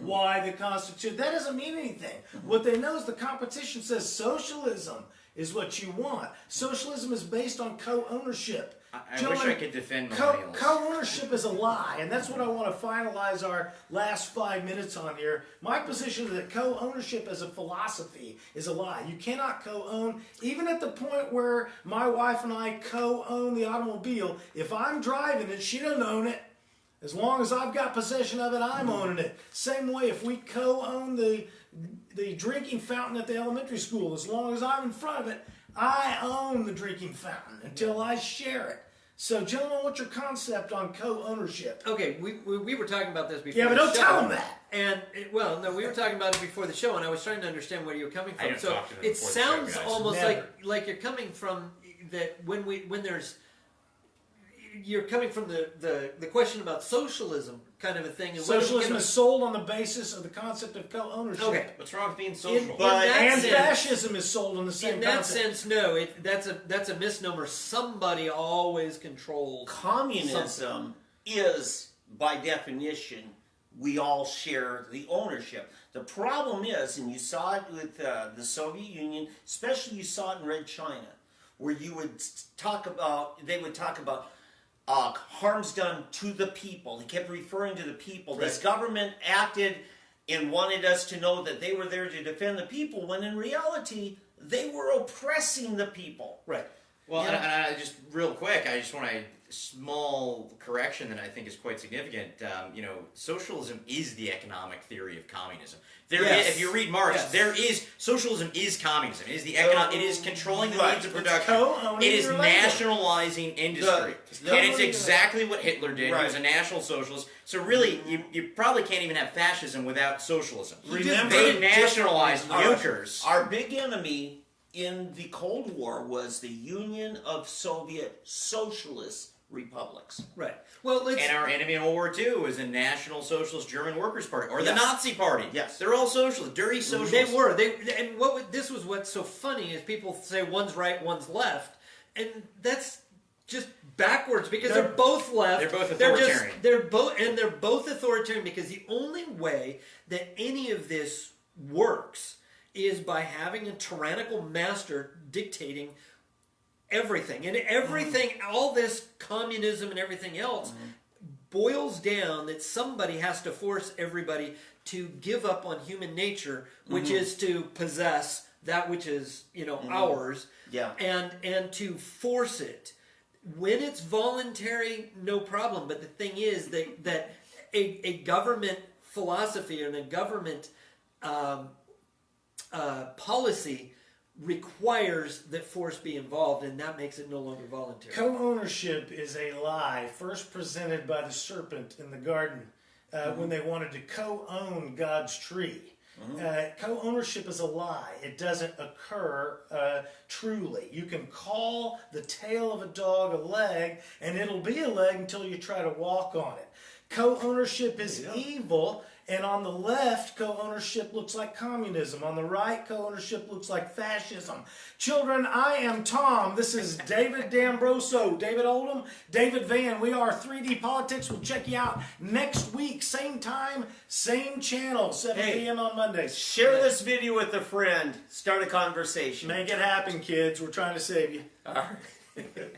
why the Constitution. That doesn't mean anything. What they know is the competition says socialism is what you want. Socialism is based on co-ownership. I wish I could defend millennials. Co-ownership is a lie, and that's what I want to finalize our last 5 minutes on here. My position is that co-ownership as a philosophy is a lie. You cannot co-own, even at the point where my wife and I co-own the automobile. If I'm driving it, she doesn't own it. As long as I've got possession of it, I'm owning it. Same way, if we co-own the drinking fountain at the elementary school, as long as I'm in front of it, I own the drinking fountain until I share it. So, gentlemen, what's your concept on co-ownership? Okay, we were talking about this before. Yeah, but the don't show. tell them that. And we were talking about it before the show, and I was trying to understand where you were coming from. I don't So talk to them it before the show, sounds guys. almost Never. like you're coming from that you're coming from the question about socialism kind of a thing. And Socialism is sold on the basis of the concept of co-ownership. Okay. What's wrong with being social? And sense- fascism is sold on the same In that concept. sense, no. That's a misnomer. Somebody always controls. Communism is, by definition, we all share the ownership. The problem is, and you saw it with the Soviet Union, especially you saw it in Red China, where they would talk about harms done to the people. They kept referring to the people. This government acted and wanted us to know that they were there to defend the people, when in reality, they were oppressing the people. Right. Well, and I just real quick, I just want a small correction that I think is quite significant. Socialism is the economic theory of communism. If you read Marx, socialism is communism. It is the economic. It is controlling the means of production. It is nationalizing industry, and it's exactly what Hitler did. He was a national socialist. So really, you probably can't even have fascism without socialism. They nationalized workers. Our big enemy in the Cold War was the Union of Soviet Socialist Republics. Right. Well, and our enemy in World War II was the National Socialist German Workers' Party, or the Yes. Nazi Party. Yes. They're all socialists, dirty socialists. They were. This was what's so funny is people say one's right, one's left, and that's just backwards because they're both left. They're both authoritarian. They're both authoritarian because the only way that any of this works is by having a tyrannical master dictating everything. And everything, all this communism and everything else boils down that somebody has to force everybody to give up on human nature, which is to possess that which is, ours, and to force it. When it's voluntary, no problem. But the thing is that a government philosophy and a government policy requires that force be involved, and that makes it no longer voluntary. Co-ownership is a lie first presented by the serpent in the garden when they wanted to co-own God's tree. Co-ownership is a lie. It doesn't occur truly. You can call the tail of a dog a leg, and it'll be a leg until you try to walk on it. Co-ownership is evil. And on the left, co-ownership looks like communism. On the right, co-ownership looks like fascism. Children, I am Tom. This is David D'Ambroso, David Oldham, David Van. We are 3D Politics. We'll check you out next week. Same time, same channel, 7 p.m. on Mondays. Share this video with a friend. Start a conversation. Make it happen, kids. We're trying to save you. All right.